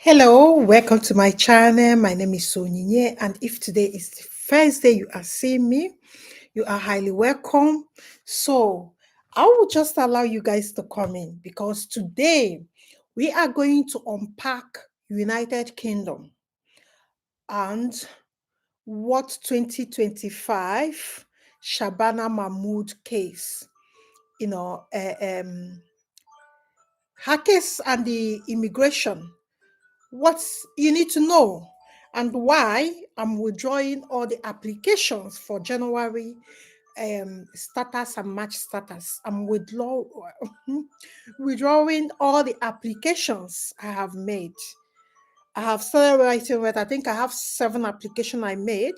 Hello, welcome to my channel. My name is Onyinye, and if today is the first day you are seeing me, you are highly welcome. So I will just allow you guys to come in because today we are going to unpack United Kingdom and what 2025 Shabana Mahmood case, her case and the immigration. What you need to know and why I'm withdrawing all the applications for January status and March status. I'm withdrawing all the applications I have made. I have started writing with, I think I have 7 applications I made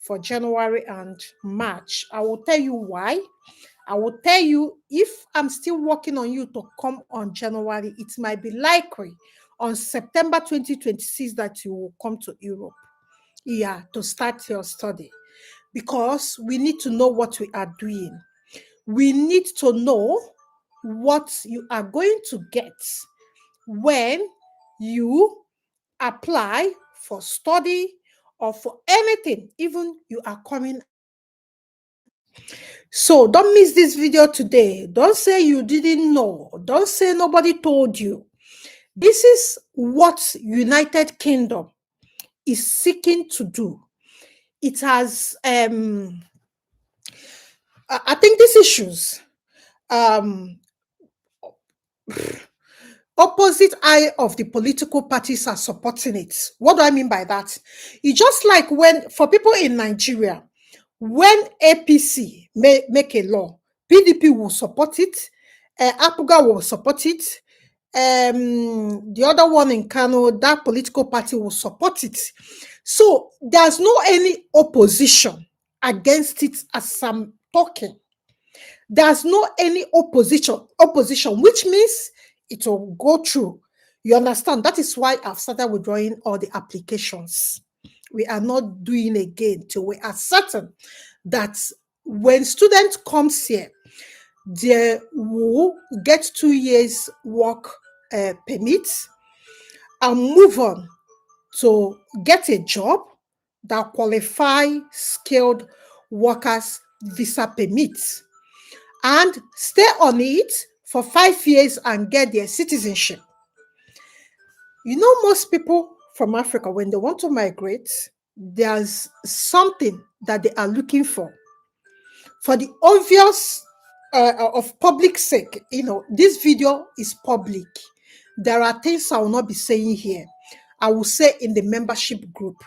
for January and March. I will tell you why. I will tell you if I'm still working on you to come on January, it might be likely on September 2026 that you will come to Europe, to start your study, because we need to know what we are doing. We need to know what you are going to get when you apply for study or for anything, even you are coming. So don't miss this video today. Don't say you didn't know. Don't say nobody told you. This is what United Kingdom is seeking to do. It has, I think these issues, opposite eye of the political parties are supporting it. What do I mean by that? It's just like when, for people in Nigeria, when APC make a law, PDP will support it, APUGA will support it, the other one in Kano, that political party will support it. So there's no any opposition against it as I'm talking. There's no any opposition, which means it will go through. You understand? That is why I've started withdrawing all the applications. We are not doing again till we are certain that when student comes here, they will get 2 years work permit and move on to get a job that qualify skilled workers visa permits and stay on it for 5 years and get their citizenship. You know, most people from Africa, when they want to migrate, there's something that they are looking for. For the obvious of public sake, this video is public. There are things I will not be saying here. I will say in the membership group.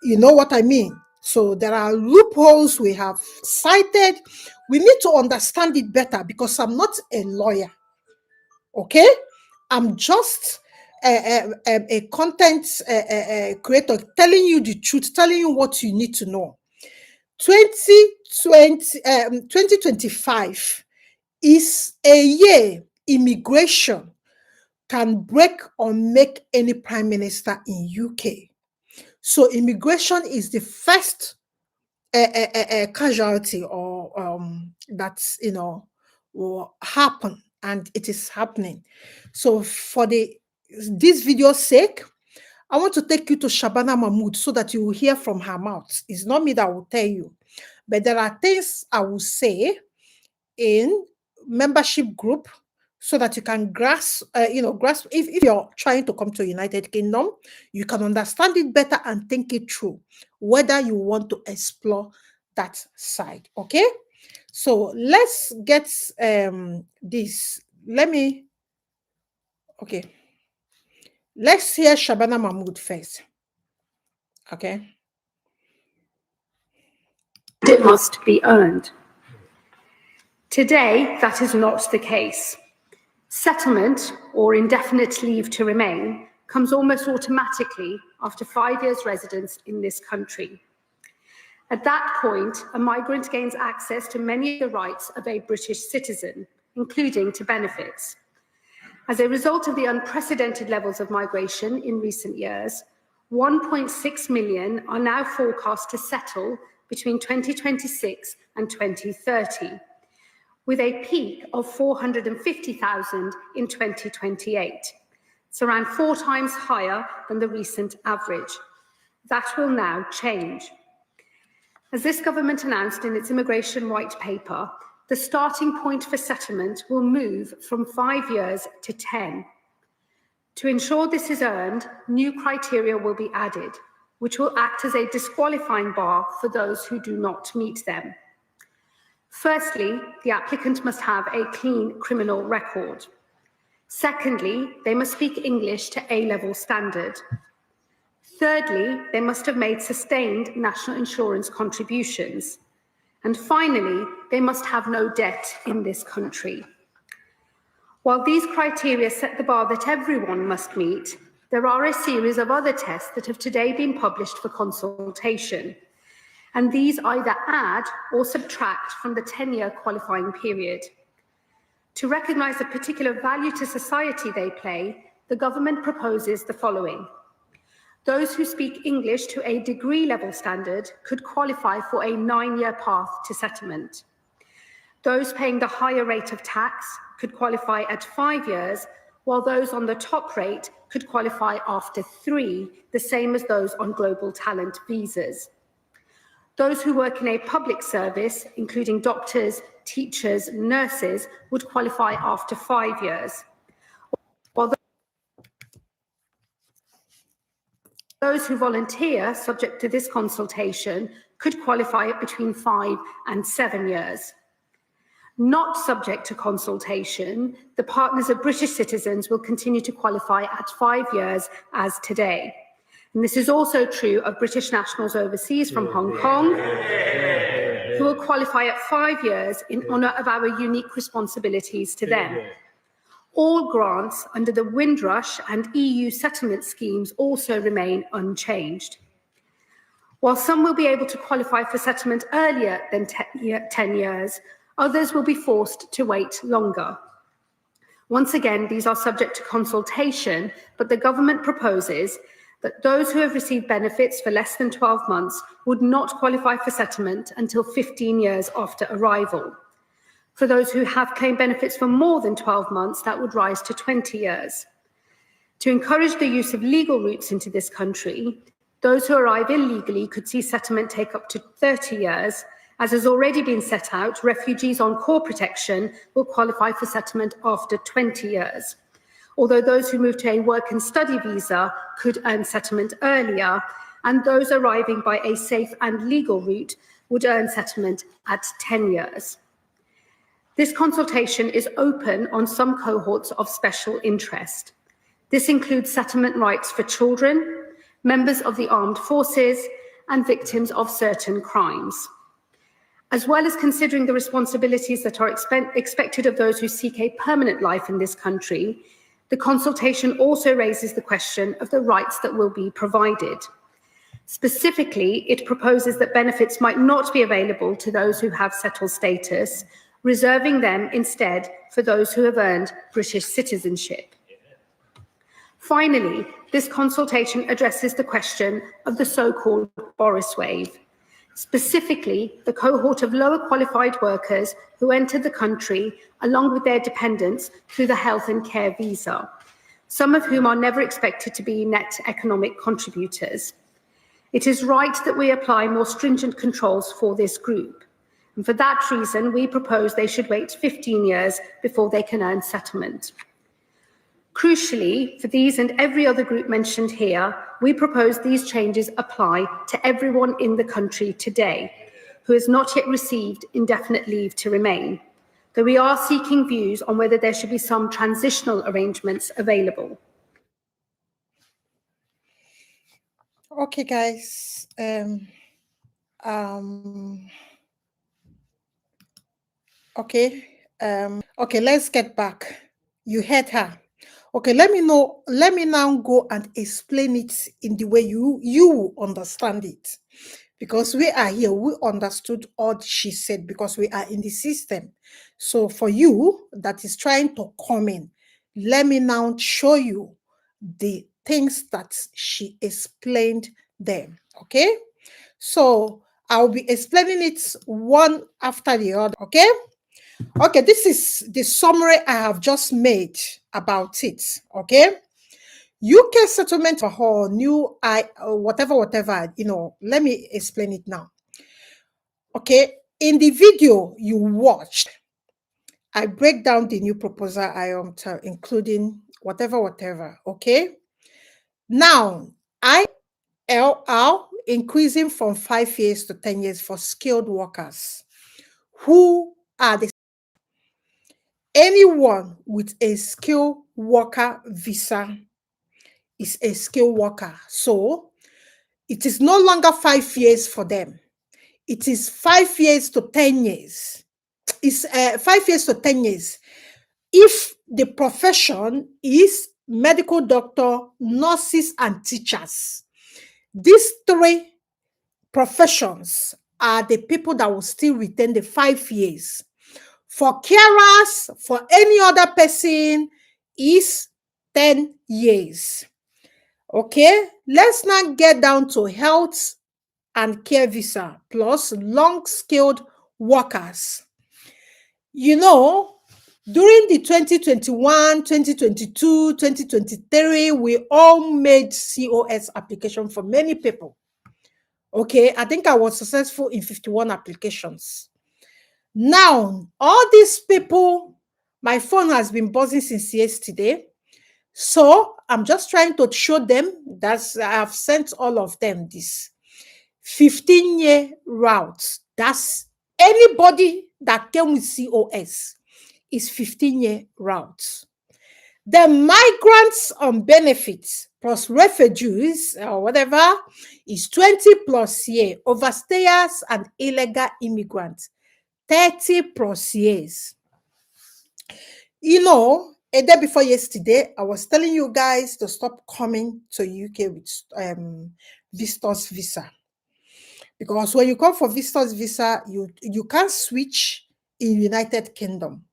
You know what I mean? So there are loopholes we have cited. We need to understand it better because I'm not a lawyer. Okay? I'm just a content creator telling you the truth, telling you what you need to know. 2025 is a year immigration can break or make any prime minister in UK. So immigration is the first casualty or that's will happen, and it is happening. So for this video's sake, I want to take you to Shabana Mahmood so that you will hear from her mouth. It's not me that will tell you, but there are things I will say in membership group so that you can grasp if you're trying to come to United Kingdom, you can understand it better and think it through whether you want to explore that side. Okay, so let's get this. Let's hear Shabana Mahmood first. Okay. It must be earned. Today, that is not the case. Settlement, or indefinite leave to remain, comes almost automatically after 5 years' residence in this country. At that point, a migrant gains access to many of the rights of a British citizen, including to benefits. As a result of the unprecedented levels of migration in recent years, 1.6 million are now forecast to settle between 2026 and 2030, with a peak of 450,000 in 2028. It's around 4 times higher than the recent average. That will now change. As this government announced in its immigration white paper, the starting point for settlement will move from 5 years to 10. To ensure this is earned, new criteria will be added, which will act as a disqualifying bar for those who do not meet them. Firstly, the applicant must have a clean criminal record. Secondly, they must speak English to A-level standard. Thirdly, they must have made sustained national insurance contributions. And finally, they must have no debt in this country. While these criteria set the bar that everyone must meet, there are a series of other tests that have today been published for consultation. And these either add or subtract from the 10-year qualifying period. To recognise the particular value to society they play, the government proposes the following. Those who speak English to a degree level standard could qualify for a 9-year path to settlement. Those paying the higher rate of tax could qualify at 5 years, while those on the top rate could qualify after 3, the same as those on global talent visas. Those who work in a public service, including doctors, teachers, nurses, would qualify after 5 years, while those who volunteer, subject to this consultation, could qualify between 5 and 7 years. Not subject to consultation, the partners of British citizens will continue to qualify at 5 years as today. And this is also true of British nationals overseas from Hong Kong, who will qualify at 5 years in honour of our unique responsibilities to them. All grants under the Windrush and EU settlement schemes also remain unchanged. While some will be able to qualify for settlement earlier than 10 years, others will be forced to wait longer. Once again, these are subject to consultation, but the government proposes that those who have received benefits for less than 12 months would not qualify for settlement until 15 years after arrival. For those who have claimed benefits for more than 12 months, that would rise to 20 years. To encourage the use of legal routes into this country, those who arrive illegally could see settlement take up to 30 years. As has already been set out, refugees on core protection will qualify for settlement after 20 years. Although those who move to a work and study visa could earn settlement earlier, and those arriving by a safe and legal route would earn settlement at 10 years. This consultation is open on some cohorts of special interest. This includes settlement rights for children, members of the armed forces, and victims of certain crimes. As well as considering the responsibilities that are expected of those who seek a permanent life in this country, the consultation also raises the question of the rights that will be provided. Specifically, it proposes that benefits might not be available to those who have settled status, reserving them instead for those who have earned British citizenship. Finally, this consultation addresses the question of the so-called Boris wave, specifically the cohort of lower qualified workers who entered the country along with their dependents through the health and care visa, some of whom are never expected to be net economic contributors. It is right that we apply more stringent controls for this group. And for that reason, we propose they should wait 15 years before they can earn settlement. Crucially, for these and every other group mentioned here, we propose these changes apply to everyone in the country today who has not yet received indefinite leave to remain, though we are seeking views on whether there should be some transitional arrangements available. Okay, guys. Okay, let's get back. You heard her. Okay, let me now go and explain it in the way you understand it. Because we are here, we understood all she said because we are in the system. So for you that is trying to come in, let me now show you the things that she explained them. Okay? So I'll be explaining it one after the other. Okay? Okay, this is the summary I have just made about it. Okay? UK settlement or new whatever, let me explain it now. Okay, in the video you watched, I break down the new proposal I am including whatever. Okay, now ILR increasing from 5 years to 10 years for skilled workers who are anyone with a skilled worker visa is a skilled worker. So it is no longer 5 years for them. It is 5 years to 10 years. It's 5 years to 10 years. If the profession is medical doctor, nurses, and teachers, these three professions are the people that will still retain the 5 years. For carers, for any other person, is 10 years. Okay, let's now get down to health and care visa plus long skilled workers. During the 2021, 2022, 2023, we all made COS application for many people. Okay, I think I was successful in 51 applications. Now, all these people, my phone has been buzzing since yesterday. So I'm just trying to show them that I have sent all of them this 15-year route. That's anybody that came with COS is 15-year route. The migrants on benefits plus refugees or whatever is 20 plus year. Overstayers and illegal immigrants, 30 plus years. A day before yesterday, I was telling you guys to stop coming to UK with visitors visa. Because when you come for visitors visa, you can't switch in United Kingdom.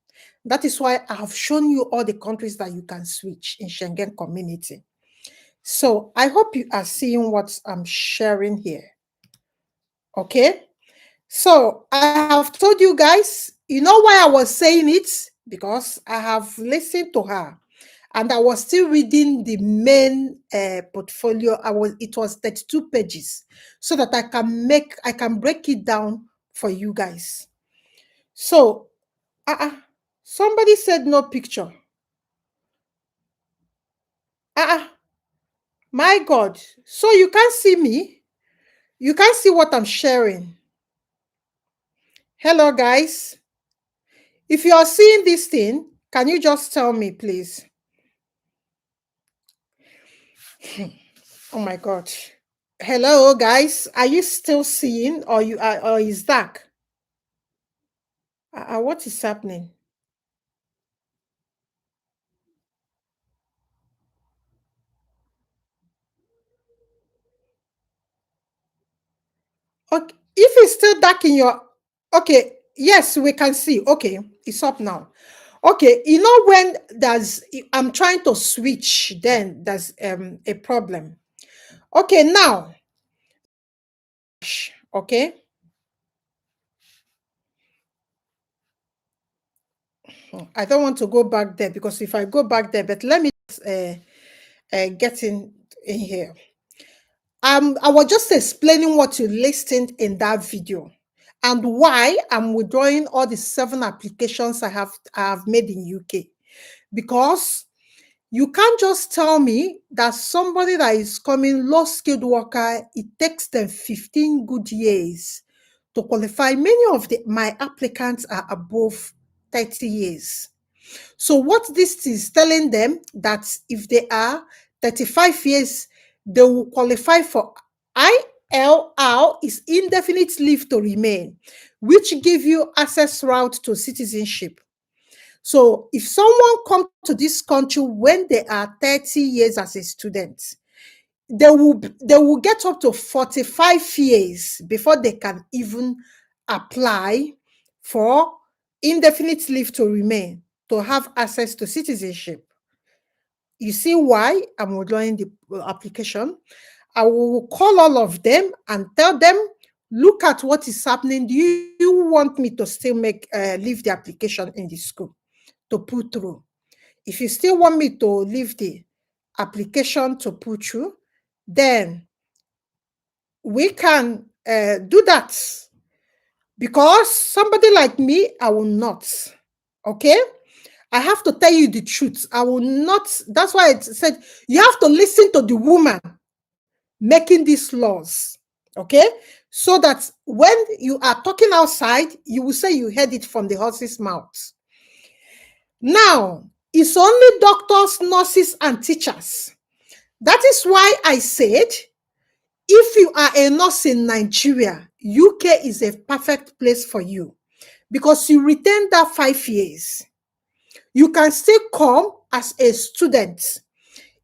That is why I have shown you all the countries that you can switch in Schengen community. So I hope you are seeing what I'm sharing here. Okay. So I have told you guys, you know why I was saying it? Because I have listened to her and I was still reading the main portfolio. It was 32 pages so that I can break it down for you guys. So somebody said no picture. My God. So you can't see me. You can't see what I'm sharing. Hello, guys. If you are seeing this thing, can you just tell me, please? Oh my God. Hello, guys. Are you still seeing or is dark? What is happening? Okay. If it's still dark in your okay, yes, we can see. Okay, it's up now. Okay, when I'm trying to switch, then there's a problem. Okay, now. Okay. I don't want to go back there because if I go back there, but let me get in here. I was just explaining what you listened in that video and why I'm withdrawing all the 7 applications I have made in UK. Because you can't just tell me that somebody that is coming low skilled worker, it takes them 15 good years to qualify. Many of my applicants are above 30 years. So what this is telling them that if they are 35 years, they will qualify for ILR, is indefinite leave to remain, which give you access route to citizenship. So if someone comes to this country when they are 30 years as a student, they will get up to 45 years before they can even apply for indefinite leave to remain to have access to citizenship. You see why I'm withdrawing the application? I will call all of them and tell them, look at what is happening. Do you want me to still leave the application in the school to put through? If you still want me to leave the application to put through, then we can do that. Because somebody like me, I will not. Okay? I have to tell you the truth. I will not. That's why it said you have to listen to the woman making these laws. Okay? So that when you are talking outside, you will say you heard it from the horse's mouth. Now, it's only doctors, nurses, and teachers. That is why I said, if you are a nurse in Nigeria, UK is a perfect place for you because you retain that 5 years. You can still come as a student.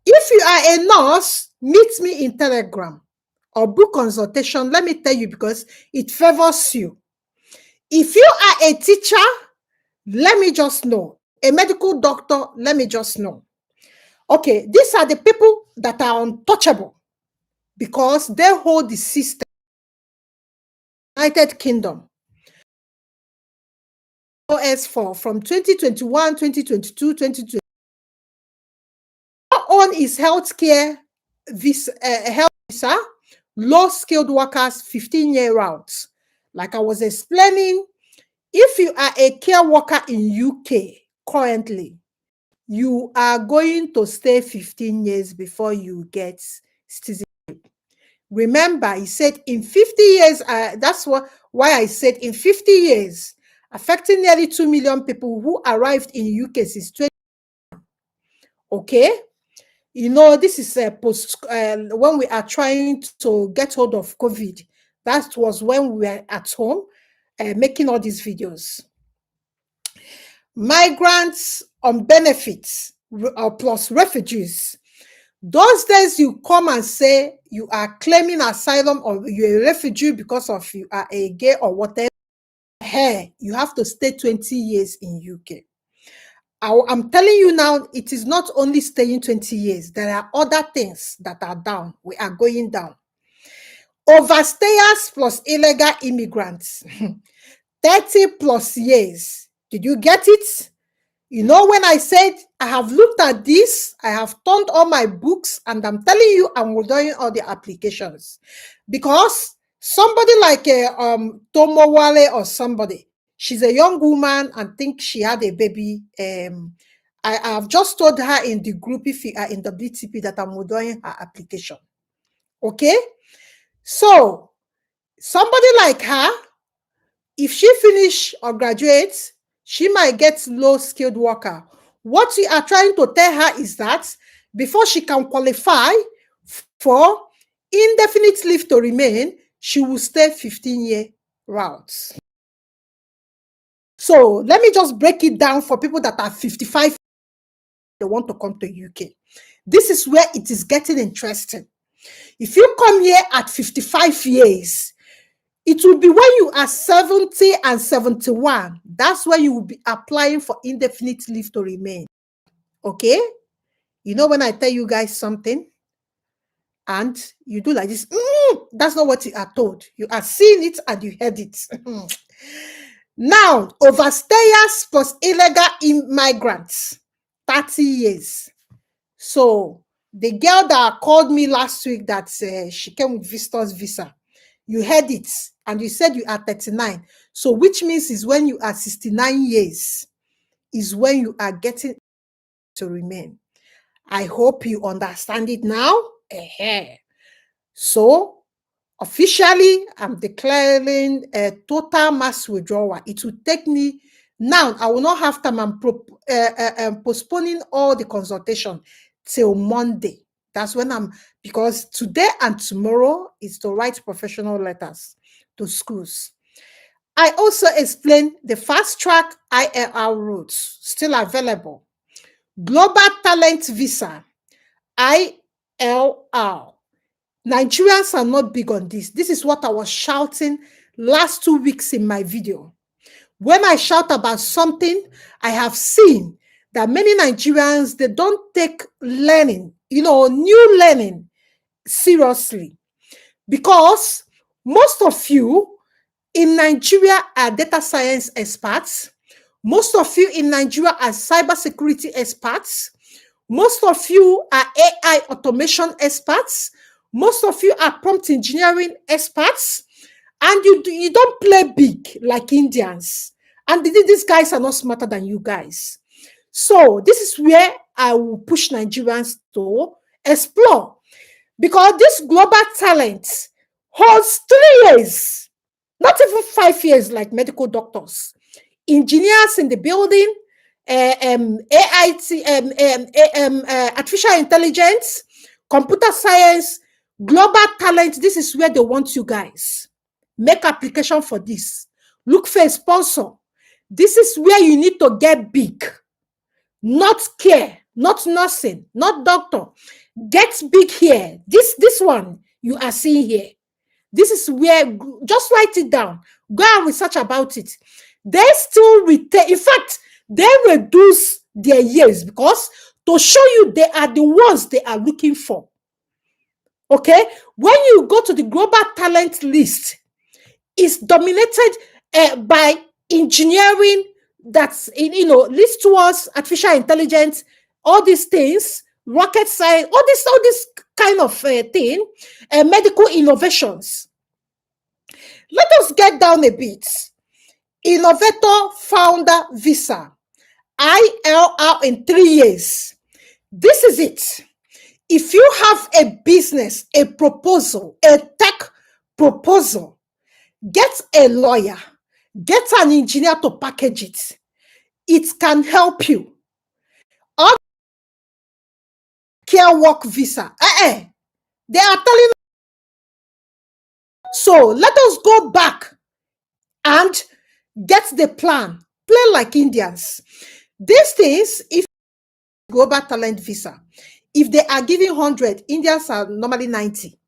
If you are a nurse, meet me in Telegram or book consultation. Let me tell you, because it favors you. If you are a teacher, let me just know. A medical doctor, let me just know. Okay, these are the people that are untouchable because they hold the system. United Kingdom. OS4 from 2021, 2022, 2020. Our own is healthcare visa, health visa, low skilled workers, 15-year routes. Like I was explaining, if you are a care worker in UK currently, you are going to stay 15 years before you get citizenship. Remember, he said in 50 years, that's why I said in 50 years, affecting nearly 2 million people who arrived in UK since 20. Okay? You know, this is when we are trying to get hold of COVID. That was when we were at home making all these videos. Migrants on benefits plus refugees. Those days you come and say you are claiming asylum or you're a refugee because of you are a gay or whatever. Hey, you have to stay 20 years in UK. I'm telling you now, it is not only staying 20 years. There are other things that are down. We are going down. Overstayers plus illegal immigrants. 30 plus years. Did you get it? You know, when I said I have looked at this, I have turned all my books, and I'm telling you, I'm doing all the applications. Because somebody like Tomo Wale or somebody, she's a young woman and think she had a baby. I have just told her in the group, if you are in the BTP, that I'm doing her application. Okay? So, somebody like her, if she finish or graduates, she might get low skilled worker. What we are trying to tell her is that before she can qualify for indefinite leave to remain, she will stay 15-year routes. So let me just break it down for people that are 55, they want to come to UK. This is where it is getting interesting. If you come here at 55 years, it will be when you are 70 and 71. That's when you will be applying for indefinite leave to remain. Okay? You know when I tell you guys something and you do like this, that's not what you are told. You are seeing it and you heard it. Now, overstayers plus illegal immigrants, 30 years. So the girl that called me last week that she came with visitor's visa, you heard it and you said you are 39. So which means is when you are 69 years is when you are getting to remain. I hope you understand it now. So officially, I'm declaring a total mass withdrawal. It will take me now. I will not have time. I'm postponing all the consultation till Monday. That's when because today and tomorrow is to write professional letters to schools. I also explained the fast track ILR routes still available. Global Talent Visa, ILR. Nigerians are not big on this. This is what I was shouting last 2 weeks in my video. When I shout about something, I have seen that many Nigerians, they don't take learning, new learning seriously. Because most of you in Nigeria are data science experts. Most of you in Nigeria are cybersecurity experts. Most of you are AI automation experts. Most of you are prompt engineering experts. And you don't play big like Indians. And these guys are not smarter than you guys. So this is where I will push Nigerians to explore. Because this global talent holds 3 years, not even 5 years like medical doctors. Engineers in the building, AIT, artificial intelligence, computer science, global talent. This is where they want you guys. Make application for this. Look for a sponsor. This is where you need to get big. Not care, not nursing, not doctor. Get big here. This one you are seeing here. This is where, just write it down. Go and research about it. They still retain, in fact, they reduce their years because to show you they are the ones they are looking for. Okay? When you go to the global talent list, it's dominated by engineering that's, leads towards artificial intelligence, all these things, rocket science, all this kind of thing, medical innovations. Let us get down a bit. Innovator founder visa, ILR in 3 years. This is it. If you have a business, a proposal, a tech proposal, get a lawyer, get an engineer to package it. It can help you. Or care work visa. They are telling us. So let us go back and get the plan. Play like Indians. These things, if global talent visa, if they are giving 100, Indians are normally 90.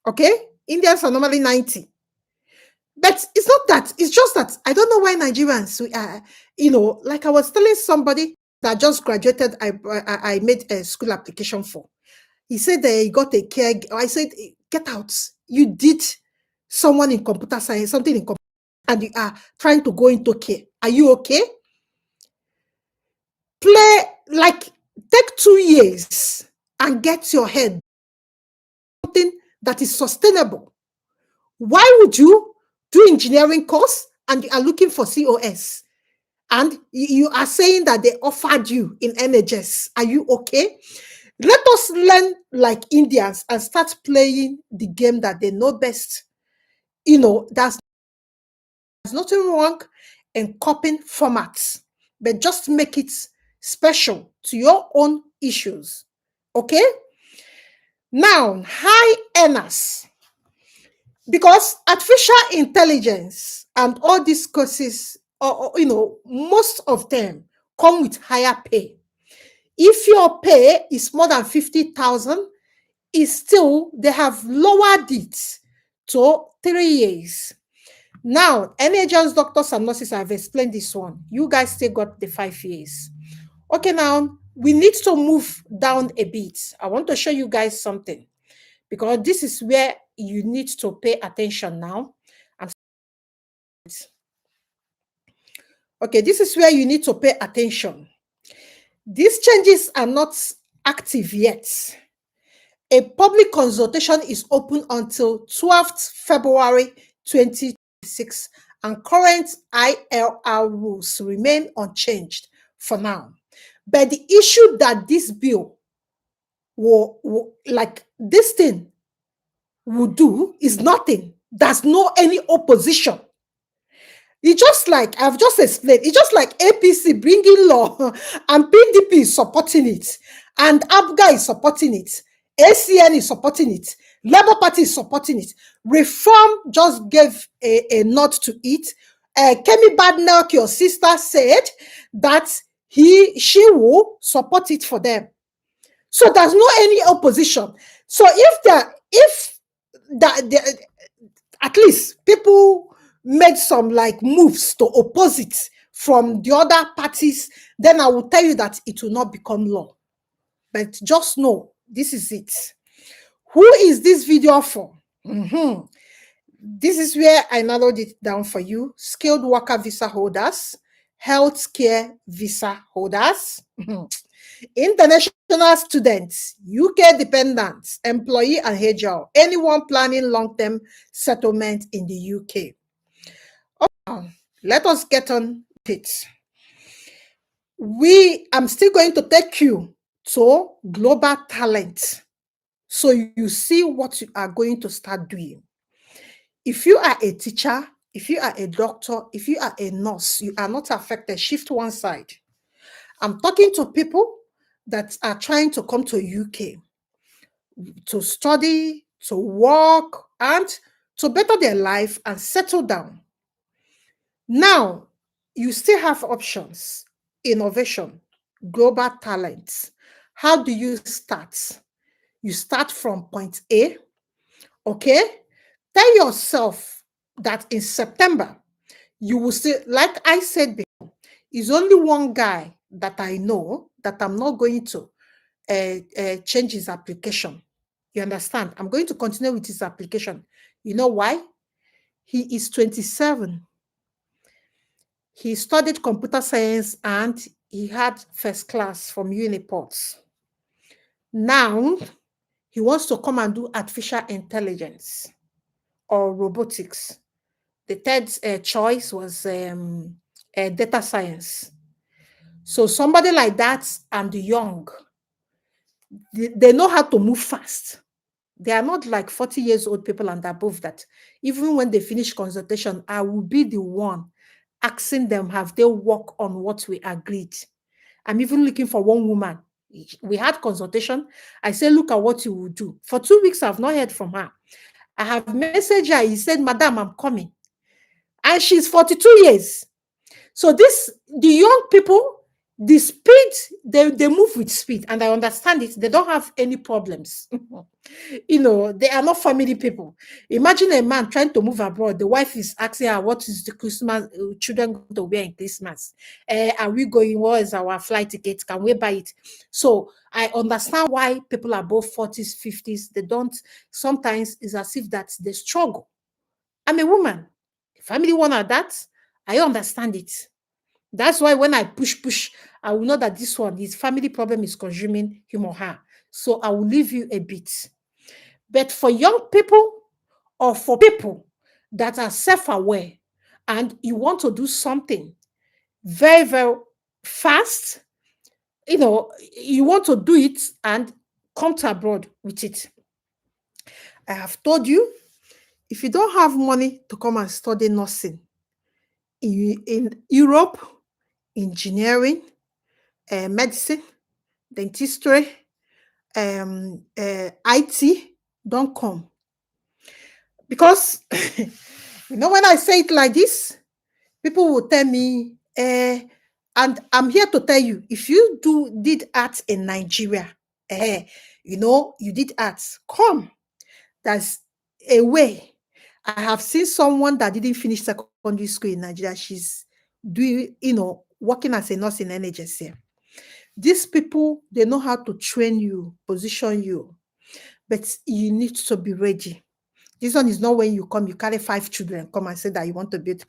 Okay? Indians are normally 90. But it's not that. It's just that I don't know why Nigerians, we are, like I was telling somebody that just graduated, I made a school application for. He said that he got a care. I said, get out. You did someone in computer science, something in computer, and you are trying to go into care. Are you okay? Take 2 years and get your head something that is sustainable. Why would you do engineering course and you are looking for COS? And you are saying that they offered you in NHS. Are you okay? Let us learn like Indians and start playing the game that they know best. There's nothing wrong in copying formats, but just make it special to your own issues. Okay? Now, high earners. Because artificial intelligence and all these courses, most of them come with higher pay. If your pay is more than 50,000, they have lowered it to 3 years. Now, NHS doctors and nurses have explained this one. You guys still got the 5 years. Okay, now we need to move down a bit. I want to show you guys something because this is where you need to pay attention now. Okay, this is where you need to pay attention. These changes are not active yet. A public consultation is open until 12th February 2026, and current ILR rules remain unchanged for now. But the issue that this bill this thing will do is nothing. There's no any opposition. It's just like I've just explained. It's just like APC bringing law and PDP is supporting it, and ABGA is supporting it, ACN is supporting it, Labour Party is supporting it. Reform just gave a nod to it. Kemi Badnoch, your sister, said that she will support it for them. So there's no any opposition. So if at least people made some moves to oppose it from the other parties, then I will tell you that it will not become law. But just know, this is it. Who is this video for? This is where I narrowed it down for you. Skilled worker visa holders, healthcare visa holders, International students, UK dependents, employee and HR, anyone planning long-term settlement in the UK. Let us get on with it. I'm still going to take you to global talent, so you see what you are going to start doing. If you are a teacher, if you are a doctor, if you are a nurse, you are not affected. Shift one side. I'm talking to people that are trying to come to UK to study, to work, and to better their life and settle down. Now, you still have options: innovation, global talents. How do you start? You start from point A, okay? Tell yourself that in September, you will see, like I said before, is only one guy that I know that I'm not going to change his application. You understand? I'm going to continue with his application. You know why? He is 27. He studied computer science and he had first class from Uniport. Now, he wants to come and do artificial intelligence or robotics. The third choice was data science. So somebody like that and young, they know how to move fast. They are not like 40 years old people and above that. Even when they finish consultation, I will be the one asking them, have they worked on what we agreed? I'm even looking for one woman. We had consultation. I said, look at what you will do. For 2 weeks, I've not heard from her. I have messaged her. He said, Madam, I'm coming. And she's 42 years. So the young people, the speed, they move with speed. And I understand it. They don't have any problems. They are not family people. Imagine a man trying to move abroad. The wife is asking her, what is the Christmas children going to wear in Christmas? Are we going? What is our flight ticket? Can we buy it? So I understand why people above 40s, 50s, they don't, sometimes it's as if that they struggle. I'm a woman. Family one are that. I understand it. That's why when I push, I will know that his family problem is consuming him or her. So I will leave you a bit. But for young people or for people that are self-aware and you want to do something very, very fast, you want to do it and come to abroad with it. I have told you, if you don't have money to come and study nursing in Europe, engineering, medicine, dentistry, IT, don't come. Because, when I say it like this, people will tell me, and I'm here to tell you, if you did art in Nigeria, you did art, come. There's a way. I have seen someone that didn't finish secondary school in Nigeria. She's doing, working as a nurse in NHS. These people, they know how to train you, position you, but you need to be ready. This one is not when you come, you carry 5 children, come and say that you want to build.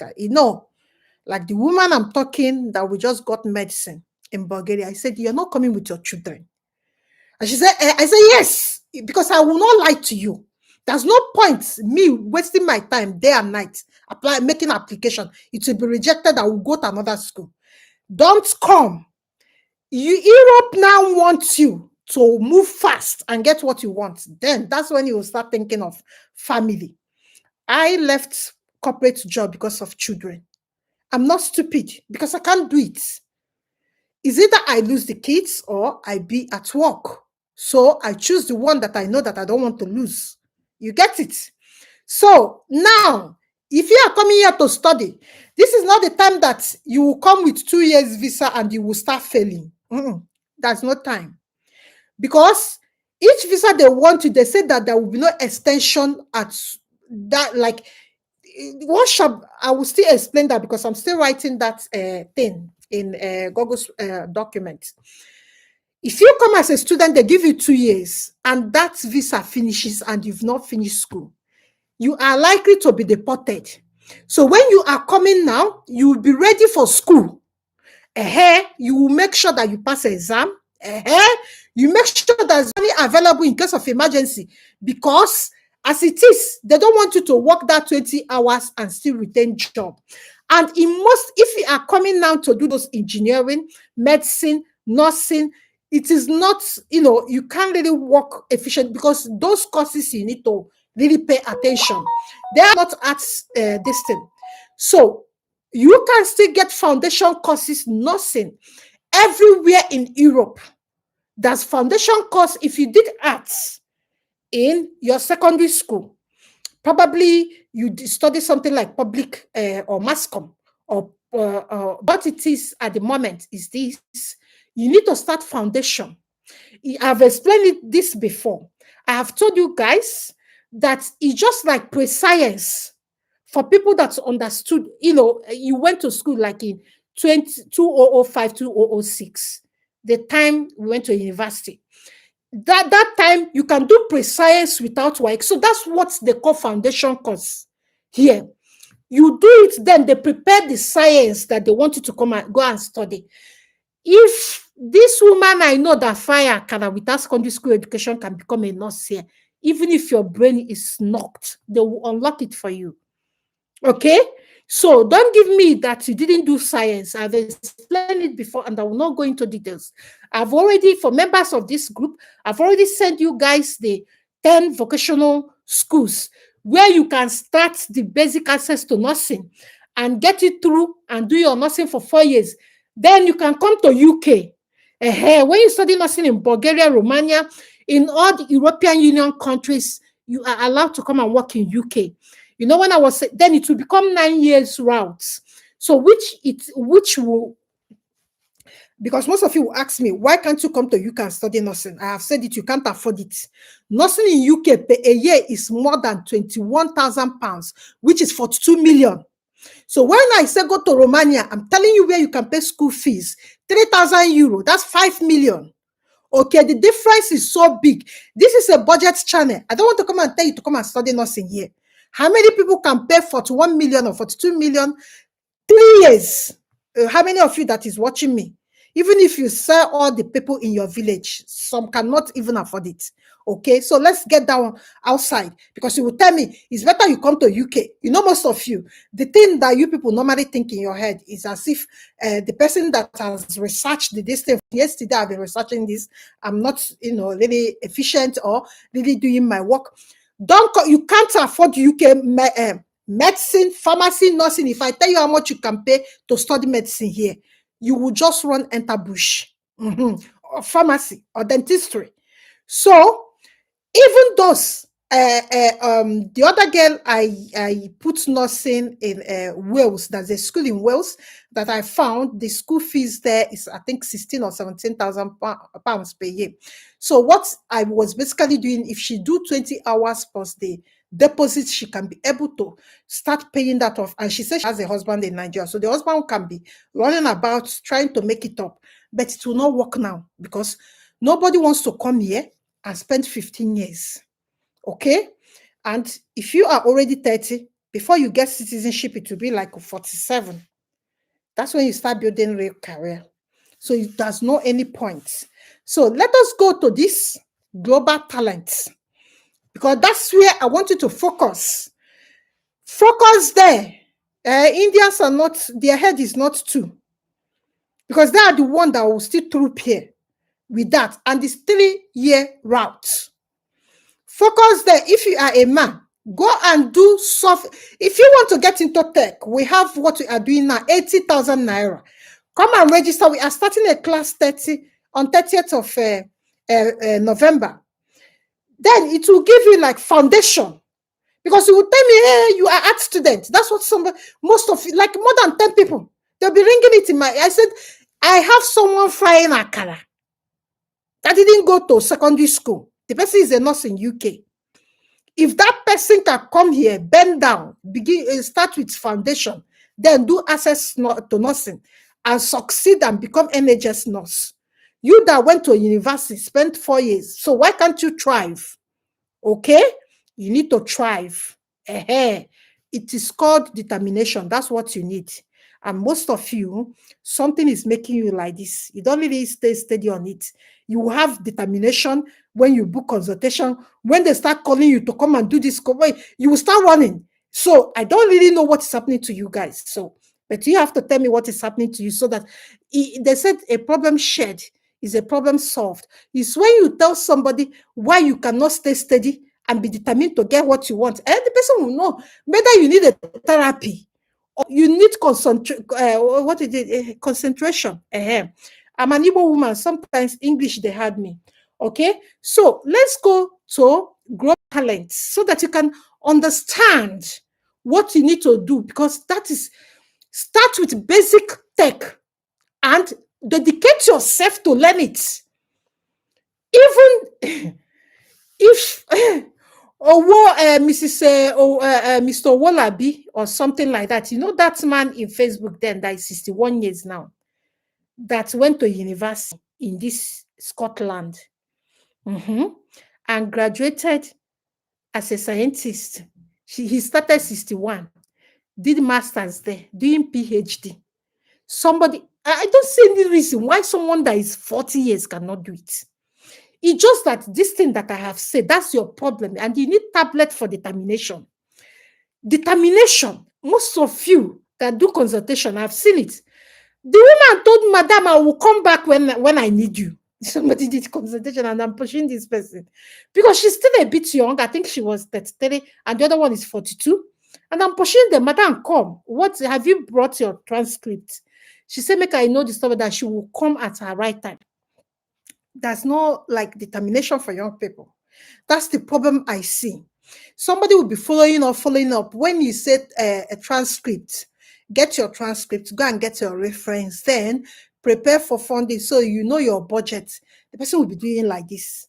Like the woman I'm talking that we just got medicine in Bulgaria, I said, you're not coming with your children. And she said, I said, yes, because I will not lie to you. There's no point me wasting my time day and night making application. It will be rejected. I will go to another school. Don't come. Europe now wants you to move fast and get what you want. Then that's when you will start thinking of family. I left corporate job because of children. I'm not stupid because I can't do it. It's either I lose the kids or I be at work. So I choose the one that I know that I don't want to lose. You get it? So now, if you are coming here to study, this is not the time that you will come with 2 years visa and you will start failing. That's not time. Because each visa they want you, they say that there will be no extension at that, like, workshop. I will still explain that because I'm still writing that thing in Google's document. If you come as a student, they give you 2 years and that visa finishes and you've not finished school, you are likely to be deported. So when you are coming now, you will be ready for school. You will make sure that you pass the exam, You make sure there's money available in case of emergency, because as it is, they don't want you to work that 20 hours and still retain job. And if you are coming now to do those engineering, medicine, nursing, it is not, you can't really work efficient, because those courses you need to really pay attention. They are not at this thing. So you can still get foundation courses, nursing, everywhere in Europe. There's foundation course. If you did arts in your secondary school, probably you study something like public or mass comm, or what it is at the moment is this: you need to start foundation. I've explained this before. I have told you guys that it's just like pre-science for people that understood. You went to school like in 2005, 2006, the time we went to university. That time you can do pre-science without work. So that's what they call foundation course here. You do it, then they prepare the science that they want you to come and go and study. If this woman I know that fire can without secondary school education can become a nurse here, even if your brain is knocked, they will unlock it for you. Okay? So don't give me that you didn't do science. I've explained it before and I will not go into details. I've already, for members of this group, I've already sent you guys the 10 vocational schools where you can start the basic access to nursing and get it through and do your nursing for 4 years. Then you can come to UK. When you study nursing in Bulgaria, Romania, in all the European Union countries, you are allowed to come and work in UK. When I was, then it will become 9 years routes. So which will, because most of you will ask me, why can't you come to UK and study nursing? I have said it, you can't afford it. Nursing in UK per a year is more than £21,000, which is 42 million. So when I say go to Romania, I'm telling you where you can pay school fees, 3,000 euro, that's 5 million. Okay, the difference is so big. This is a budget channel. I don't want to come and tell you to come and study nursing here. How many people can pay 41 million or 42 million 3 years? How many of you that is watching me? Even if you sell all the people in your village, some cannot even afford it. Okay, so let's get down outside, because you will tell me it's better you come to UK. Most of you, the thing that you people normally think in your head is as if the person that has researched this thing yesterday, I've been researching this, I'm not really efficient or really doing my work. You can't afford UK medicine, pharmacy, nursing. If I tell you how much you can pay to study medicine here, you will just run enter bush, or pharmacy or dentistry. So even those, the other girl I put nursing in Wales. There's a school in Wales that I found. The school fees there is, I think, 16 or 17,000 pounds per year. So what I was basically doing, if she do 20 hours plus the deposit, she can be able to start paying that off. And she says she has a husband in Nigeria, so the husband can be running about trying to make it up, but it will not work now, because nobody wants to come here and spend 15 years. Okay? And if you are already 30, before you get citizenship, it will be like 47. That's when you start building real career. So it does not any point. So let us go to this global talent, because that's where I want you to focus. Focus there. Indians are not, their head is not too, because they are the one that will still troop here with that, and this 3-year route. Focus there. If you are a man, go and do soft. If you want to get into tech, we have what we are doing now, 80,000 naira. Come and register. We are starting a class 30 on 30th of November. Then it will give you like foundation, because you will tell me, hey, you are art student. That's what most of you, like more than 10 people, they'll be ringing it in I said, I have someone frying akara that didn't go to secondary school. The person is a nurse in UK. If that person can come here, bend down, start with foundation, then do access to nursing and succeed and become NHS nurse. You that went to university, spent 4 years. So why can't you thrive? Okay? You need to thrive. It is called determination. That's what you need. And most of you, something is making you like this. You don't really stay steady on it. You have determination when you book consultation. When they start calling you to come and do this, you will start running. So I don't really know what is happening to you guys. So, but you have to tell me what is happening to you so that they said a problem shared is a problem solved. It's when you tell somebody why you cannot stay steady and be determined to get what you want, and the person will know whether you need a therapy or you need concentration. I'm an Igbo woman. Sometimes English they had me. Okay, so let's go to grow talent so that you can understand what you need to do, because that is start with basic tech and dedicate yourself to learn it. Even if Mr. Wallaby or something like that, you know that man in Facebook then that is 61 years now, that went to university in this Scotland, and graduated as a scientist. He started 61, did masters there, doing PhD. Somebody, I don't see any reason why someone that is 40 years cannot do it. It's just that this thing that I have said, that's your problem. And you need tablet for determination. Determination. Most of you that do consultation, I've seen it. The woman told Madam, I will come back when I need you. Somebody did consultation and I'm pushing this person because she's still a bit young. I think she was 33 and the other one is 42. And I'm pushing them, Madam, come. What have you brought your transcript? She said, make I know the story that she will come at her right time. There's no like determination for young people. That's the problem I see. Somebody will be following up. When you said a transcript, get your transcript, go and get your reference, then prepare for funding so you know your budget. The person will be doing like this.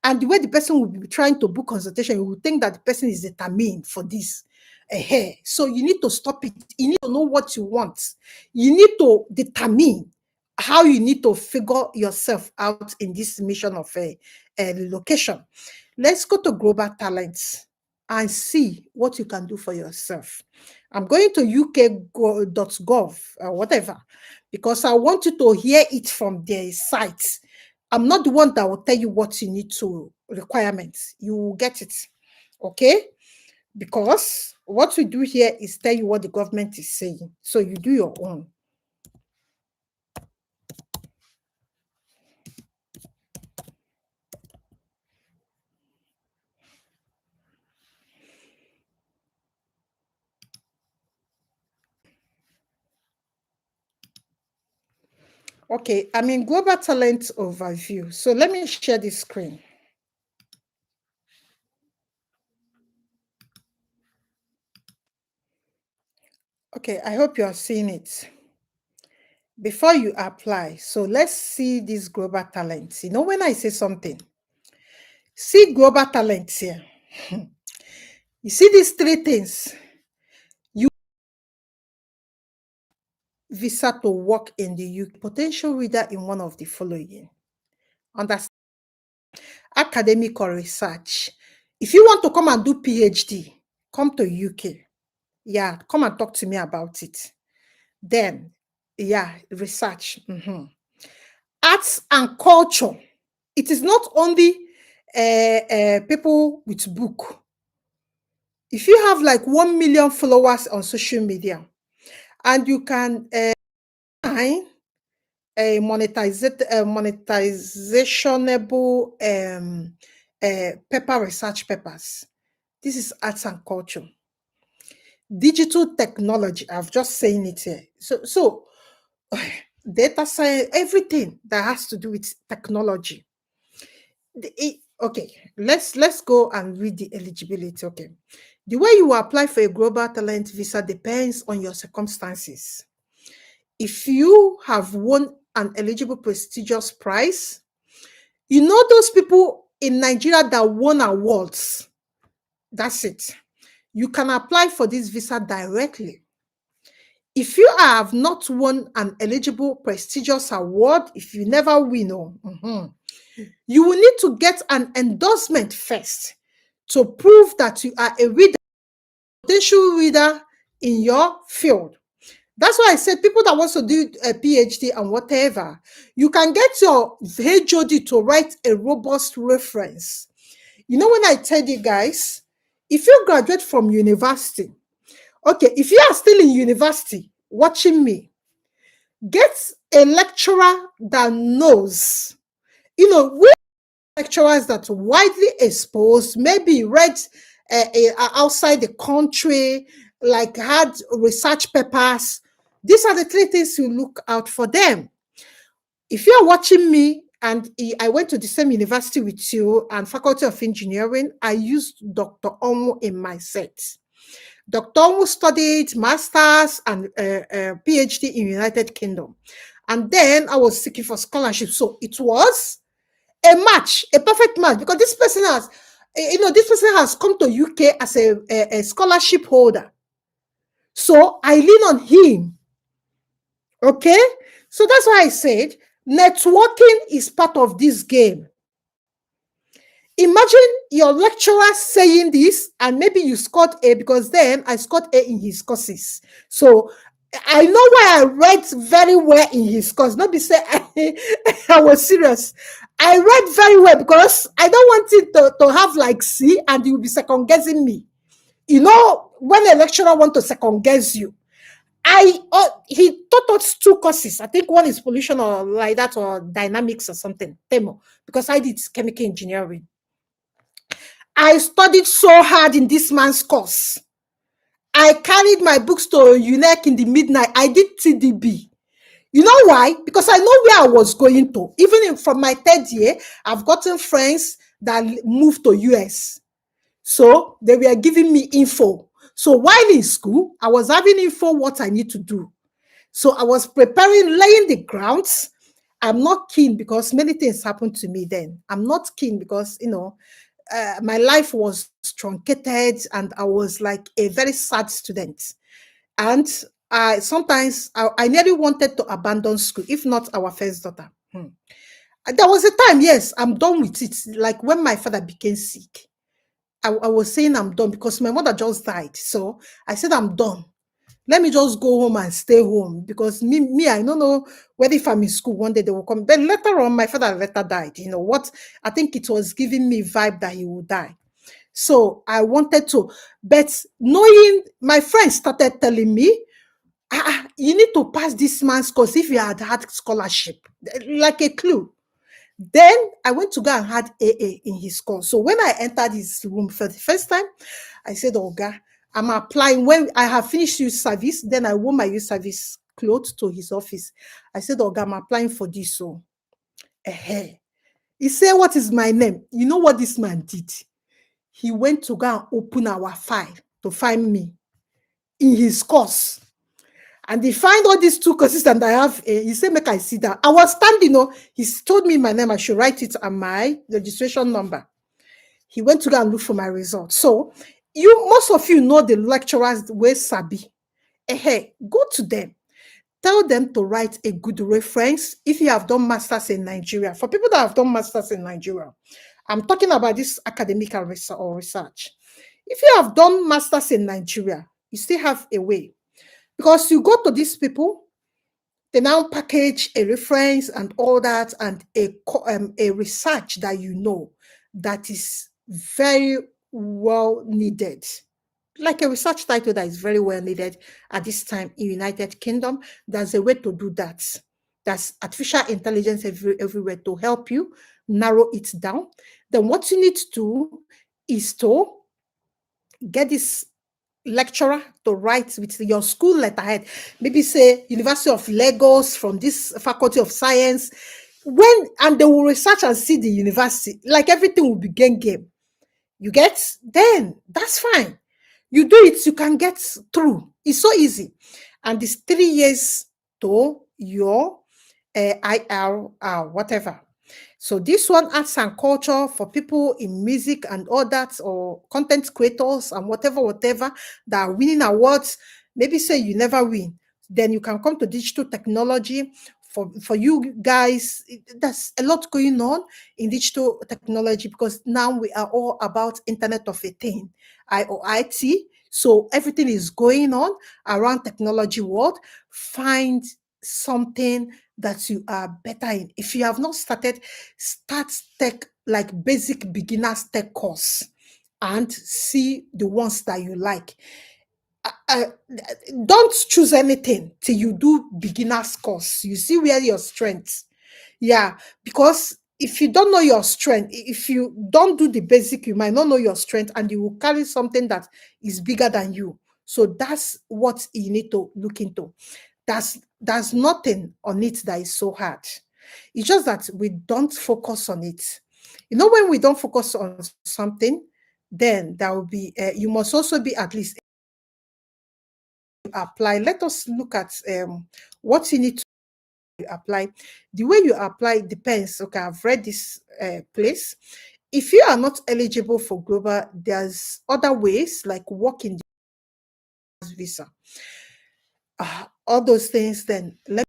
And the way the person will be trying to book consultation, you will think that the person is determined for this. So you need to stop it. You need to know what you want. You need to determine how you need to figure yourself out in this mission of a relocation. Let's go to Global Talents and see what you can do for yourself. I'm going to uk.gov or whatever, because I want you to hear it from their sites. I'm not the one that will tell you what you need to requirements. You will get it. Okay? Because what we do here is tell you what the government is saying. So you do your own. Okay, I'm in Global Talent Overview. So let me share this screen. Okay, I hope you are seeing it. Before you apply, so let's see these global talents. You know, when I say something, see global talents here. You see these three things. You visa to work in the UK, potential reader in one of the following. Understand? Academic or research. If you want to come and do PhD, come to UK. Yeah, come and talk to me about it. Then, yeah, research. Arts and culture. It is not only people with book. If you have like 1 million followers on social media and you can find a monetizationable paper research papers, this is arts and culture. Digital technology, I've just saying it here. So data science, everything that has to do with technology. Okay, let's go and read the eligibility. Okay, the way you apply for a global talent visa depends on your circumstances. If you have won an eligible prestigious prize, you know those people in Nigeria that won awards, that's it. You can apply for this visa directly. If you have not won an eligible prestigious award, if you never win, you will need to get an endorsement first to prove that you are a reader, potential reader in your field. That's why I said people that wants to do a PhD and whatever, you can get your HOD to write a robust reference. You know, when I tell you guys, if you graduate from university, okay, if you are still in university watching me, get a lecturer that knows, we lecturers that are widely exposed, maybe read outside the country, like had research papers. These are the three things you look out for them. If you're watching me and I went to the same university with you and Faculty of Engineering, I used Dr. Onwu in my set. Dr. Onwu studied master's and PhD in United Kingdom. And then I was seeking for scholarship. So it was a match, a perfect match, because this person has come to UK as a scholarship holder. So I lean on him. Okay? So that's why I said networking is part of this game. Imagine your lecturer saying this, and maybe you scored A, because then I scored A in his courses. So I know why I read very well in his course. Not be say I was serious. I read very well because I don't want it to have like C and you will be second guessing me. You know, when a lecturer want to second guess you, he taught us two courses. I think one is pollution or like that, or dynamics or something, TEMO, because I did chemical engineering. I studied so hard in this man's course. I carried my books to UNEC in the midnight. I did TDB. You know why? Because I know where I was going to. Even from my third year, I've gotten friends that moved to US. So they were giving me info. So while in school, I was having info what I need to do. So I was preparing, laying the grounds. I'm not keen because many things happened to me then. I'm not keen because, my life was truncated and I was like a very sad student. And I nearly wanted to abandon school, if not our first daughter. There was a time, yes, I'm done with it. Like when my father became sick, I was saying I'm done because my mother just died. So I said, I'm done. Let me just go home and stay home because me, I don't know whether if I'm in school one day they will come. Then later on, my father later died. You know what? I think it was giving me vibe that he would die. So I wanted to, but knowing my friends started telling me, you need to pass this man's course if you had scholarship, like a clue. Then I went to go and had AA in his course. So when I entered his room for the first time, I said, Oga, I'm applying. When I have finished youth service, then I wore my youth service clothes to his office. I said, Oga, I'm applying for this. So, he said, what is my name? You know what this man did? He went to go and open our file to find me in his course. And he find all these two courses and I have, he said, make I sit down. I was standing, he told me my name, I should write it on my registration number. He went to go and look for my results. So, most of you know the lecturers where sabi. Go to them. Tell them to write a good reference if you have done masters in Nigeria. For people that have done masters in Nigeria, I'm talking about this academic or research. If you have done masters in Nigeria, you still have a way. Because you go to these people, they now package a reference and all that, and a research that that is very well needed. Like a research title that is very well needed at this time in United Kingdom. There's a way to do that. There's artificial intelligence everywhere to help you narrow it down. Then what you need to do is to get this lecturer to write with your school letterhead. Maybe say University of Lagos from this Faculty of Science. And they will research and see the university. Like everything will be game. You get? Then that's fine. You do it, you can get through. It's so easy. And it's 3 years to your IR, whatever. So this one, arts and culture for people in music and all that, or content creators and whatever that are winning awards. Maybe say you never win, then you can come to digital technology. For you guys, there's a lot going on in digital technology because now we are all about Internet of a Thing, IoT. So everything is going on around technology world. Find something that you are better in. If you have not started, start tech, like basic beginners tech course, and see the ones that you like. uh, don't choose anything till you do beginners course. You see where your strengths. Yeah, because if you don't know your strength, if you don't do the basic, you might not know your strength, and you will carry something that is bigger than you. So that's what you need to look into. There's nothing on it that is so hard. It's just that we don't focus on it. When we don't focus on something, then there will be, you must also be at least apply. Let us look at what you need to apply. The way you apply depends. Okay, I've read this place. If you are not eligible for global, there's other ways like working the visa. All those things. Then let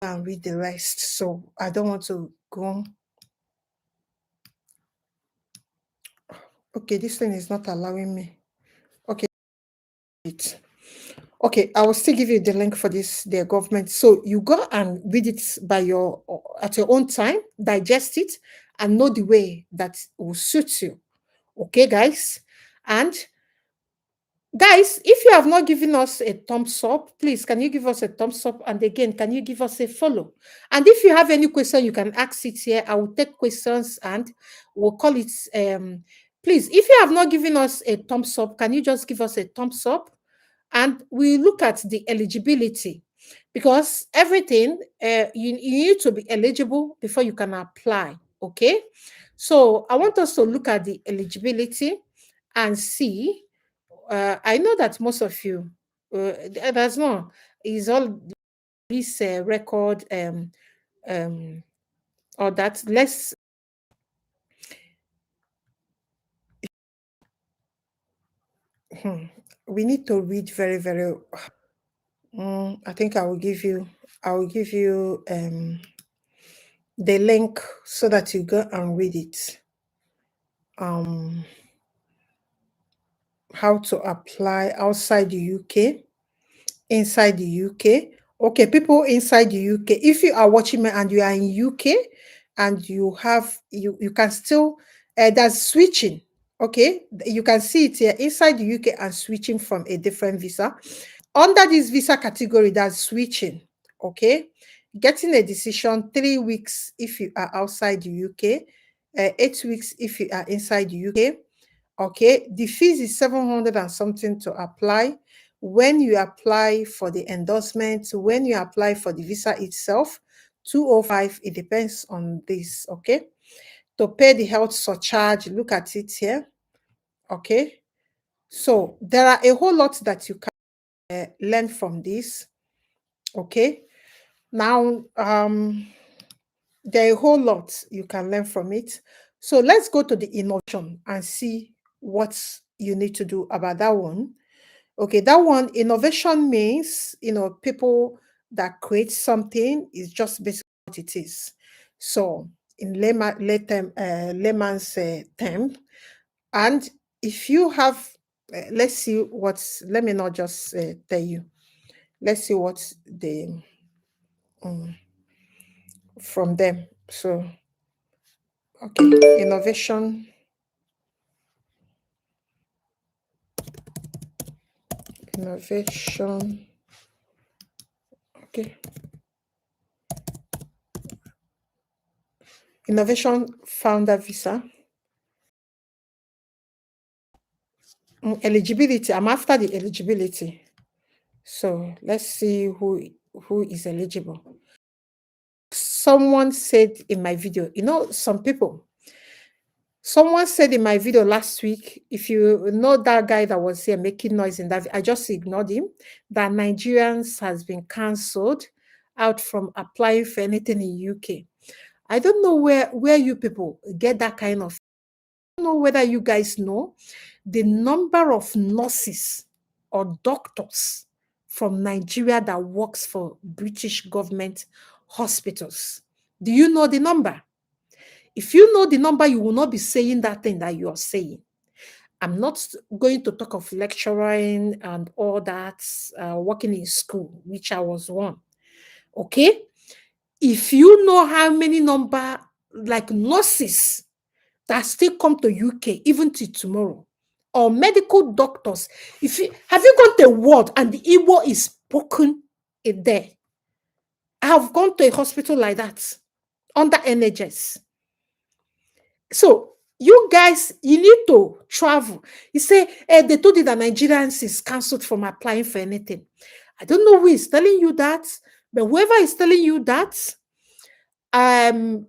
me read the rest. So I don't want to go. Okay, this thing is not allowing me. Okay, it. Okay, I will still give you the link for this, their government. So you go and read it at your own time, digest it, and know the way that will suit you. Okay, guys? And guys, if you have not given us a thumbs up, please, can you give us a thumbs up? And again, can you give us a follow? And if you have any question, you can ask it here. I will take questions and we'll call it. Please, if you have not given us a thumbs up, can you just give us a thumbs up? And we look at the eligibility, because everything, you need to be eligible before you can apply. Okay, so I want us to look at the eligibility and see. I know that most of you, there's no, is all this record, or that less. We need to read very, very. I think I will give you. The link so that you go and read it. How to apply outside the UK, inside the UK. Okay, people inside the UK, if you are watching me and you are in UK and you can still, there's switching. Okay, you can see it here inside the UK and switching from a different visa. Under this visa category, that's switching. Okay, getting a decision 3 weeks if you are outside the UK, 8 weeks if you are inside the UK. Okay, the fees is 700 and something to apply. When you apply for the endorsement, when you apply for the visa itself, 205, it depends on this. Okay, to pay the health surcharge, look at it here. Okay, so there are a whole lot that you can learn from this. Okay, now there are a whole lot you can learn from it. So let's go to the innovation and see what you need to do about that one. Okay, that one, innovation means, people that create something is just basically what it is. So in layman's term, and if you have, let's see what's, let me not just tell you. Let's see what the from them. So, okay, innovation. Innovation. Okay. Innovation founder visa. Eligibility. I'm after the eligibility. So let's see who is eligible. Someone said in my video, someone said in my video last week, if you know that guy that was here making noise in that, I just ignored him, that Nigerians has been cancelled out from applying for anything in UK. I don't know where you people get that kind of. I don't know whether you guys know the number of nurses or doctors from Nigeria that works for British government hospitals. Do you know the number? If you know the number, you will not be saying that thing that you are saying. I'm not going to talk of lecturing and all that, working in school, which I was one. Okay? If you know how many number like nurses that still come to UK even till tomorrow, or medical doctors, if you have you gone to a ward and the Igbo is spoken in there? I have gone to a hospital like that under NHS. So you guys, you need to travel. You say, they told you that Nigerians is cancelled from applying for anything. I don't know who is telling you that, but whoever is telling you that,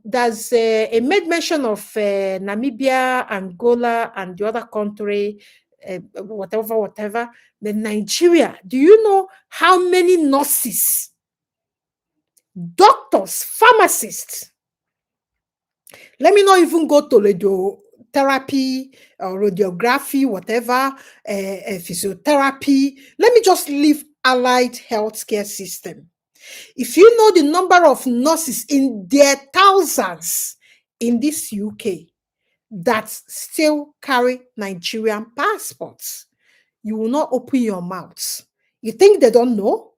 there's a made mention of Namibia, Angola, and the other country, whatever. But Nigeria, do you know how many nurses, doctors, pharmacists? Let me not even go to radiotherapy or radiography, whatever, physiotherapy. Let me just leave allied healthcare system. If you know the number of nurses in their thousands in this UK that still carry Nigerian passports, you will not open your mouth. You think they don't know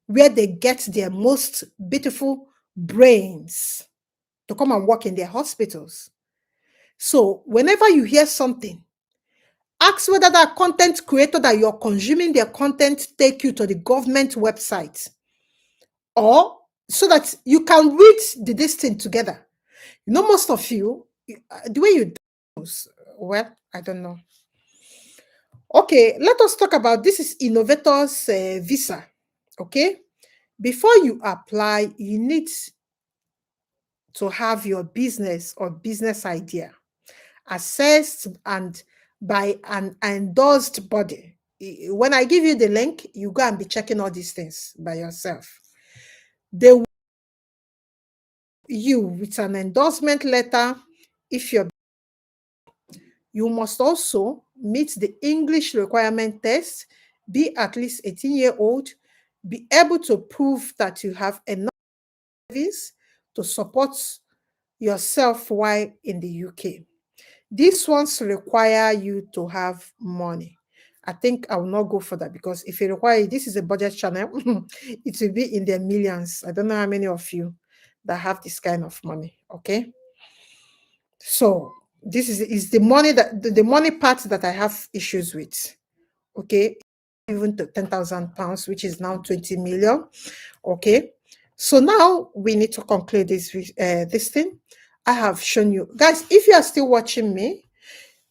where they get their most beautiful brains to come and work in their hospitals? So whenever you hear something, ask whether that content creator that you're consuming their content take you to the government website, or so that you can read this thing together. You know, most of you, the way you do, well, I don't know. Okay, let us talk about this is innovators visa. Okay, before you apply, you need to have your business or business idea assessed and by an endorsed body. When I give you the link, you go and be checking all these things by yourself. They will you with an endorsement letter. If you must also meet the English requirement test, be at least 18-year-old, be able to prove that you have enough savings to support yourself while in the UK. These ones require you to have money. I think I will not go for that, because if you require, this is a budget channel, it will be in the millions. I don't know how many of you that have this kind of money. Okay. So this is the money that the money part that I have issues with. Okay. Even to £10,000, which is now 20 million. Okay. So now we need to conclude this thing. I have shown you guys. If you are still watching me,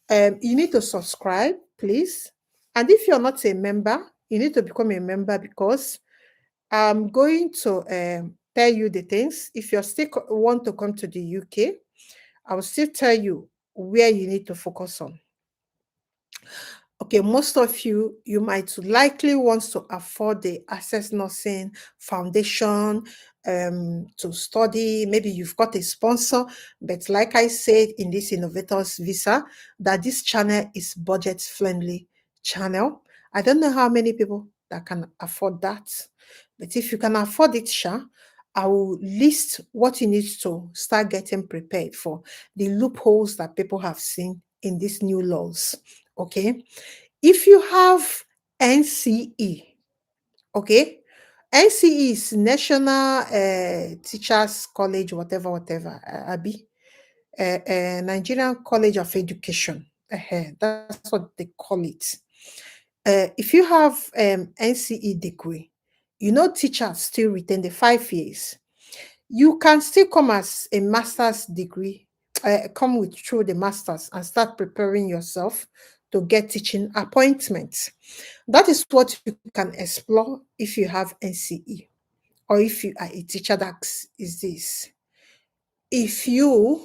you need to subscribe, please. And if you're not a member, you need to become a member, because I'm going to tell you the things. If you still want to come to the UK, I will still tell you where you need to focus on. Okay, most of you might likely want to afford the Access Nursing Foundation to study. Maybe you've got a sponsor, but like I said in this Innovators Visa, that this channel is budget-friendly channel. I don't know how many people that can afford that, but if you can afford it, I will list what you need to start getting prepared for the loopholes that people have seen in these new laws. Okay. If you have NCE, okay, NCE is National Teachers College, whatever, Abi, Nigerian College of Education. That's what they call it. If you have NCE degree, you know, teachers still retain the 5 years. You can still come as a master's degree, come with through the master's and start preparing yourself to get teaching appointments. That is what you can explore if you have NCE, or if you are a teacher that is this. If you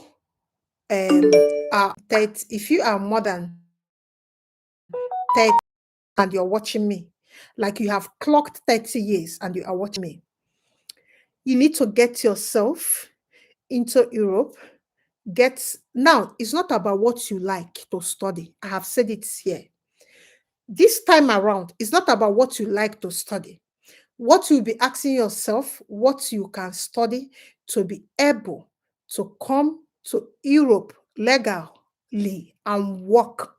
are 30, if you are more than 30 and you're watching me, like you have clocked 30 years and you are watching me, you need to get yourself into Europe. Now, it's not about what you like to study. I have said it here. This time around, it's not about what you like to study. What you'll be asking yourself, what you can study to be able to come to Europe legally and work.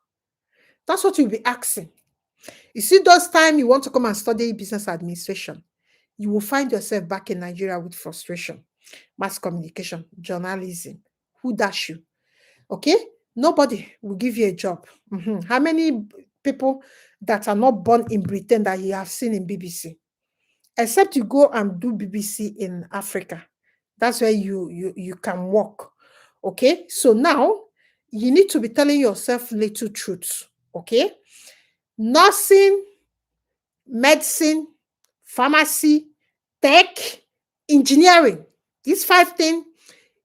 That's what you'll be asking. You see, those time you want to come and study business administration, you will find yourself back in Nigeria with frustration, mass communication, journalism. Who dash you? Okay? Nobody will give you a job. How many people that are not born in Britain that you have seen in BBC? Except you go and do BBC in Africa. That's where you can work. Okay? So now you need to be telling yourself little truths. Okay? Nursing, medicine, pharmacy, tech, engineering. These 5 things,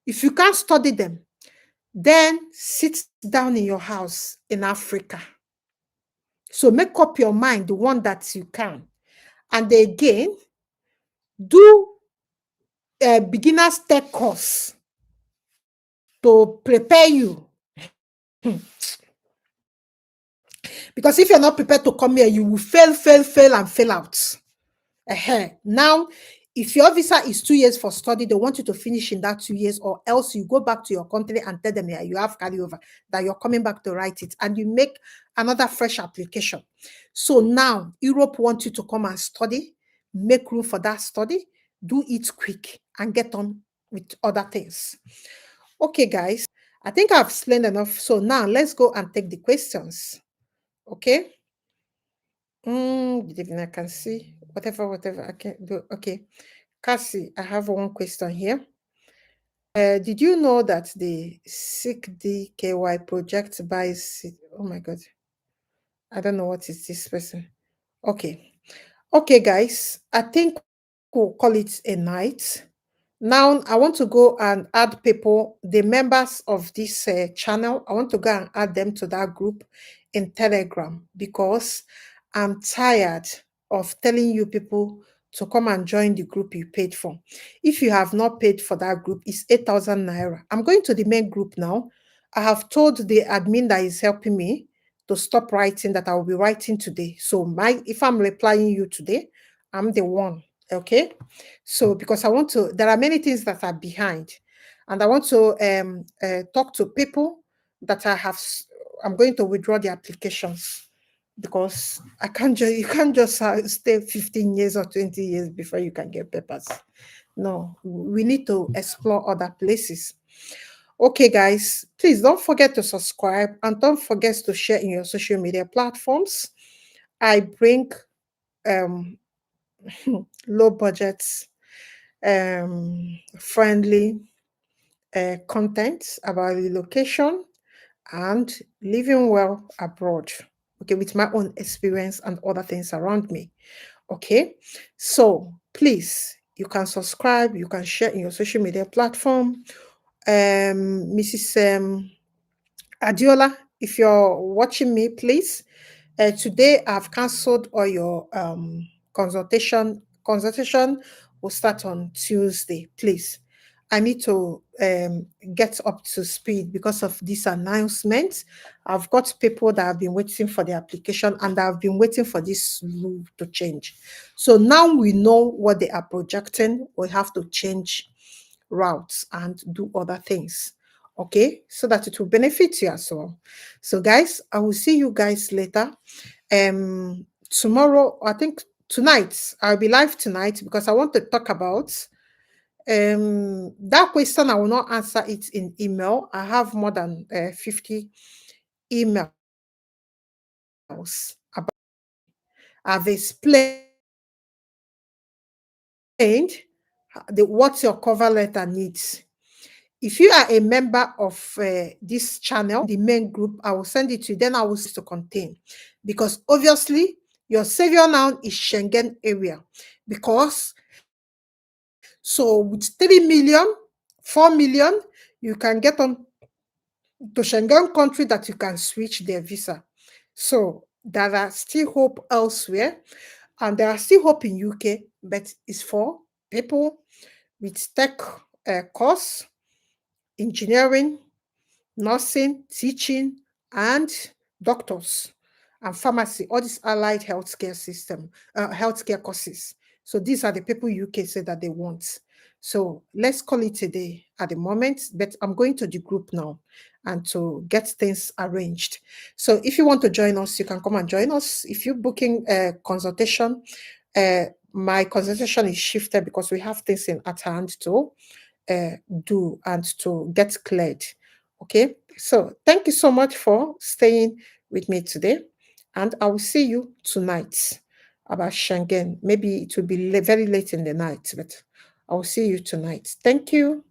if you can't study them, then sit down in your house in Africa. So make up your mind, the one that you can. And again, do a beginner's tech course to prepare you. Because if you're not prepared to come here, you will fail, and fail out. Now, if your visa is 2 years for study, they want you to finish in that 2 years, or else you go back to your country and tell them, yeah, you have carryover, that you're coming back to write it, and you make another fresh application. So now, Europe wants you to come and study, make room for that study, do it quick, and get on with other things. Okay, guys, I think I've explained enough. So now, let's go and take the questions. Okay? I can see whatever I can do. Okay. Cassie, I have one question here. Did you know that the SICDKY project buys? Oh my God. I don't know what is this person. Okay. Okay, guys. I think we'll call it a night. Now, I want to go and add people, the members of this channel. I want to go and add them to that group in Telegram, because I'm tired of telling you people to come and join the group you paid for. If you have not paid for that group, it's 8,000 naira. I'm going to the main group now. I have told the admin that is helping me to stop writing, that I will be writing today. So if I'm replying you today, I'm the one. Okay. So because I want to, there are many things that are behind, and I want to talk to people that I'm going to withdraw the applications, because you can't just stay 15 years or 20 years before you can get papers. No, we need to explore other places. Okay, guys, please don't forget to subscribe, and don't forget to share in your social media platforms. I bring low budgets, friendly content about relocation and living well abroad. Okay, with my own experience and other things around me. Okay, so please, you can subscribe, you can share in your social media platform. Mrs. Adiola, if you're watching me, please. Today I've cancelled all your consultation. Consultation will start on Tuesday. Please, I need to get up to speed because of this announcement. I've got people that have been waiting for the application, and I've been waiting for this rule to change. So now we know what they are projecting. We have to change routes and do other things. Okay, so that it will benefit you as well. So guys, I will see you guys later. Tomorrow, I think tonight, I'll be live tonight, because I want to talk about that question. I will not answer it in email. I have more than 50 emails about. I've explained what your cover letter needs. If you are a member of this channel, the main group, I will send it to you. Then I will see to contain, because obviously your savior now is Schengen area. Because so with 3 million, 4 million, you can get on to Schengen country that you can switch their visa. So there are still hope elsewhere, and there are still hope in UK, but it's for people with tech course, engineering, nursing, teaching, and doctors and pharmacy, all these allied healthcare system, healthcare courses. So these are the people UK say that they want. So let's call it a day at the moment, but I'm going to the group now and to get things arranged. So if you want to join us, you can come and join us. If you're booking a consultation, my consultation is shifted because we have things at hand to do and to get cleared. Okay, so thank you so much for staying with me today, and I will see you tonight about Schengen. Maybe it will be very late in the night, but I will see you tonight. Thank you.